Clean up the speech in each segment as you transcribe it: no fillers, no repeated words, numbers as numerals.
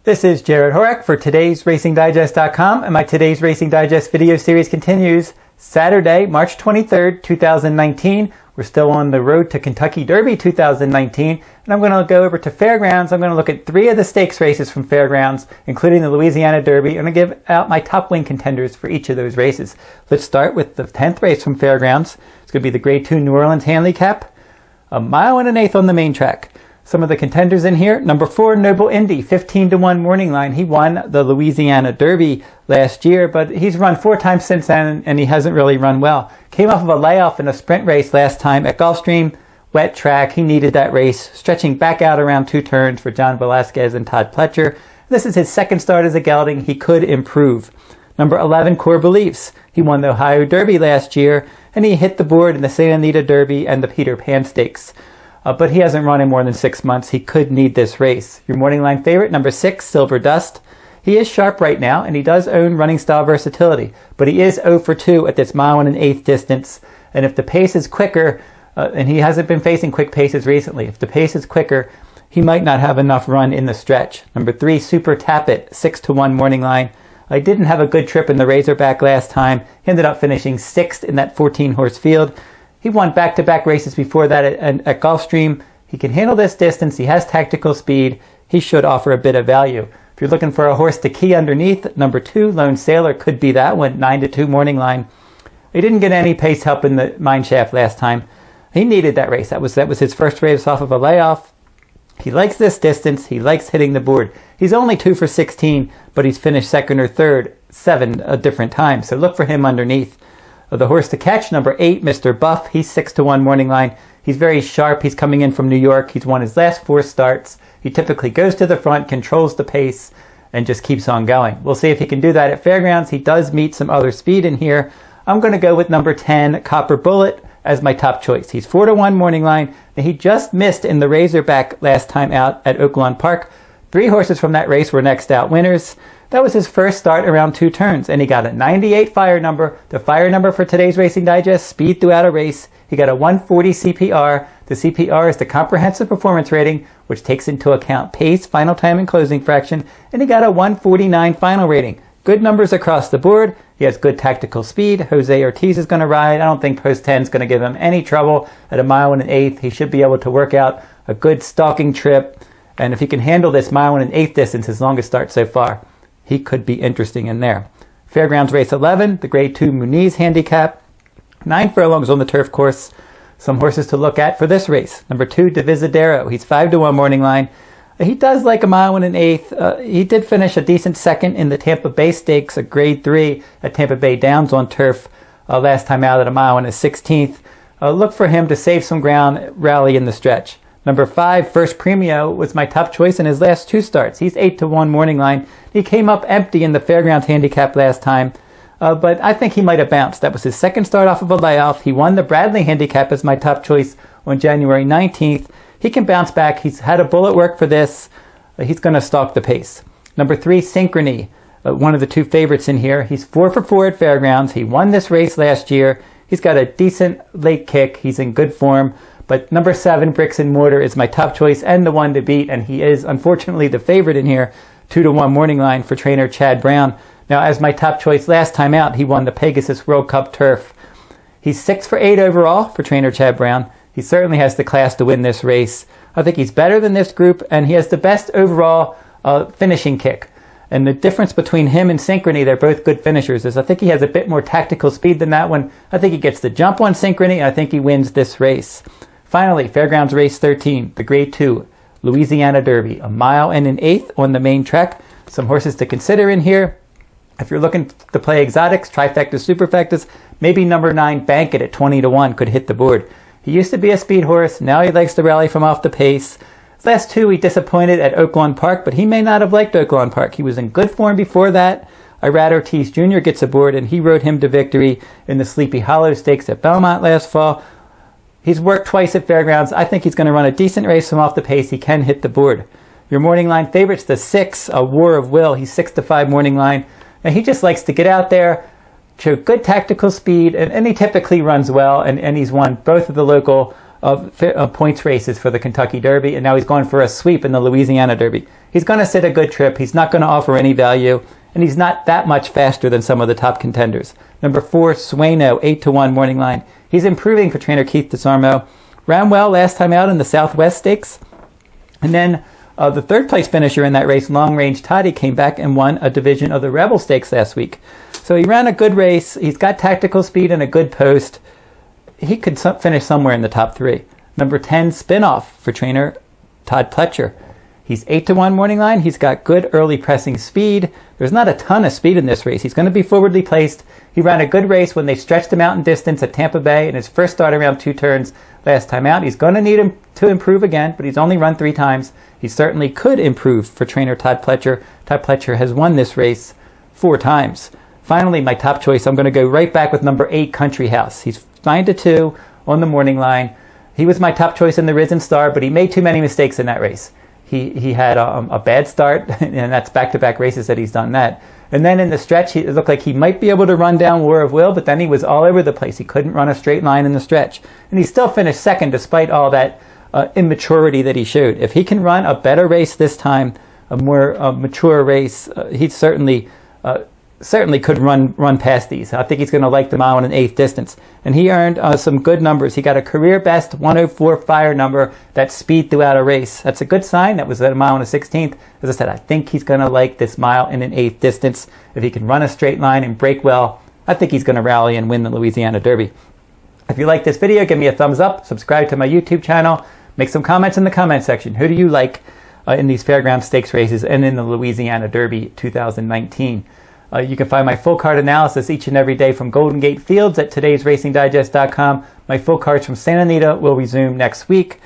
This is Jared Horak for today's RacingDigest.com, and my Today's Racing Digest video series continues Saturday, March 23rd, 2019. We're still on the road to Kentucky Derby 2019, and I'm going to go over to Fairgrounds. I'm going to look at 3 of the stakes races from Fairgrounds, including the Louisiana Derby. I'm going to give out my top win contenders for each of those races. Let's start with the 10th race from Fairgrounds. It's going to be the Grade 2 New Orleans Handicap, a mile and an eighth on the main track. Some of the contenders in here: number 4, Noble Indy, 15-1 morning line. He won the Louisiana Derby last year, but he's run 4 times since then, and he hasn't really run well. Came off of a layoff in a sprint race last time at Gulfstream, wet track. He needed that race, stretching back out around 2 turns for John Velasquez and Todd Pletcher. This is his second start as a gelding. He could improve. Number 11, Core Beliefs. He won the Ohio Derby last year, and he hit the board in the Santa Anita Derby and the Peter Pan Stakes. But he hasn't run in more than 6 months. He could need this race. Your morning line favorite, number 6, Silver Dust. He is sharp right now, and he does own running style versatility. But he is 0 for 2 at this mile and an eighth distance. And if the pace is quicker, and he hasn't been facing quick paces recently, if the pace is quicker, he might not have enough run in the stretch. Number 3, Super Tap It, 6-1 morning line. I didn't have a good trip in the Razorback last time. He ended up finishing 6th in that 14-horse field. He won back-to-back races before that at Gulfstream. He can handle this distance. He has tactical speed. He should offer a bit of value. If you're looking for a horse to key underneath, number 2, Lone Sailor, could be that one, 9-2 morning line. He didn't get any pace help in the mine shaft last time. He needed that race. That was his first race off of a layoff. He likes this distance. He likes hitting the board. He's only 2 for 16, but he's finished 2nd or 3rd 7 different times. So look for him underneath. The horse to catch, number 8, Mr. Buff. He's 6-1 morning line. He's very sharp. He's coming in from New York. He's won his last 4 starts. He typically goes to the front, controls the pace, and just keeps on going. We'll see if he can do that at Fairgrounds. He does meet some other speed in here. I'm going to go with number 10, Copper Bullet, as my top choice. He's 4-1 morning line. Now, he just missed in the Razorback last time out at Oaklawn Park. 3 horses from that race were next out winners. That was his first start around 2 turns, and he got a 98 fire number. The fire number for today's Racing Digest, speed throughout a race. He got a 140 CPR. The CPR is the comprehensive performance rating, which takes into account pace, final time, and closing fraction, and he got a 149 final rating. Good numbers across the board. He has good tactical speed. Jose Ortiz is going to ride. I don't think Post 10 is going to give him any trouble at a mile and an eighth. He should be able to work out a good stalking trip, and if he can handle this mile and an eighth distance, his longest start so far, he could be interesting in there. Fairgrounds race 11, the Grade 2 Muniz Handicap. 9 furlongs on the turf course. Some horses to look at for this race. Number 2, Divisadero. He's 5-1 morning line. He does like a mile and an eighth. He did finish a decent 2nd in the Tampa Bay Stakes, a Grade 3 at Tampa Bay Downs on turf last time out at a mile and a 16th. Look for him to save some ground, rally in the stretch. Number 5, First Premio, was my top choice in his last 2 starts. He's 8-1 morning line. He came up empty in the Fairgrounds Handicap last time, but I think he might have bounced. That was his 2nd start off of a layoff. He won the Bradley Handicap as my top choice on January 19th. He can bounce back. He's had a bullet work for this. He's going to stalk the pace. Number 3, Synchrony, one of the 2 favorites in here. He's 4 for 4 at Fairgrounds. He won this race last year. He's got a decent late kick. He's in good form. But number 7, Bricks and Mortar, is my top choice and the one to beat, and he is unfortunately the favorite in here, 2-1 morning line for trainer Chad Brown. Now, as my top choice last time out, he won the Pegasus World Cup Turf. He's 6 for 8 overall for trainer Chad Brown. He certainly has the class to win this race. I think he's better than this group, and he has the best overall finishing kick. And the difference between him and Synchrony, they're both good finishers, is I think he has a bit more tactical speed than that one. I think he gets the jump on Synchrony, and I think he wins this race. Finally, Fairgrounds race 13, the Grade 2 Louisiana Derby, a mile and an eighth on the main track. Some horses to consider in here. If you're looking to play exotics, trifectas, superfectas, maybe number 9, Bankit at 20-1 could hit the board. He used to be a speed horse. Now he likes to rally from off the pace. Last 2, he disappointed at Oaklawn Park, but he may not have liked Oaklawn Park. He was in good form before that. Irad Ortiz Jr. gets aboard, and he rode him to victory in the Sleepy Hollow Stakes at Belmont last fall. He's worked twice at Fairgrounds. I think he's going to run a decent race from off the pace. He can hit the board. Your morning line favorites, the 6, a War of Will. He's 6-5 morning line. Now, he just likes to get out there, show good tactical speed, and he typically runs well, and he's won both of the local points races for the Kentucky Derby, and now he's going for a sweep in the Louisiana Derby. He's going to sit a good trip. He's not going to offer any value, and he's not that much faster than some of the top contenders. Number 4, Sueno, 8-1 morning line. He's improving for trainer Keith DeSarmo. Ran well last time out in the Southwest Stakes. And then the third place finisher in that race, Long Range Toddy, came back and won a division of the Rebel Stakes last week. So he ran a good race. He's got tactical speed and a good post. He could finish somewhere in the top 3. Number 10, Spinoff for trainer Todd Pletcher. He's 8-1 morning line. He's got good early pressing speed. There's not a ton of speed in this race. He's going to be forwardly placed. He ran a good race when they stretched him out in distance at Tampa Bay in his first start around 2 turns last time out. He's going to need him to improve again, but he's only run 3 times. He certainly could improve for trainer Todd Pletcher. Todd Pletcher has won this race 4 times. Finally, my top choice, I'm going to go right back with number 8, Country House. He's 9-2 on the morning line. He was my top choice in the Risen Star, but he made too many mistakes in that race. He had a bad start, and that's back-to-back races that he's done that. And then in the stretch, it looked like he might be able to run down War of Will, but then he was all over the place. He couldn't run a straight line in the stretch. And he still finished second despite all that immaturity that he showed. If he can run a better race this time, a more mature race, he certainly could run past these. I think he's going to like the mile and an eighth distance. And he earned some good numbers. He got a career best 104 fire number, that speed throughout a race. That's a good sign. That was at a mile and a 16th. As I said, I think he's going to like this mile and an eighth distance. If he can run a straight line and break well, I think he's going to rally and win the Louisiana Derby. If you like this video, give me a thumbs up, subscribe to my YouTube channel, make some comments in the comment section. Who do you like in these Fairground Stakes races and in the Louisiana Derby 2019? You can find my full card analysis each and every day from Golden Gate Fields at todaysracingdigest.com. My full cards from Santa Anita will resume next week.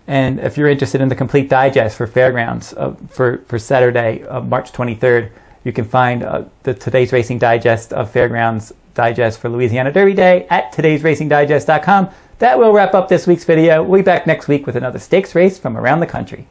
And if you're interested in the complete digest for Fairgrounds for Saturday, March 23rd, you can find the Today's Racing Digest of Fairgrounds Digest for Louisiana Derby Day at todaysracingdigest.com. That will wrap up this week's video. We'll be back next week with another stakes race from around the country.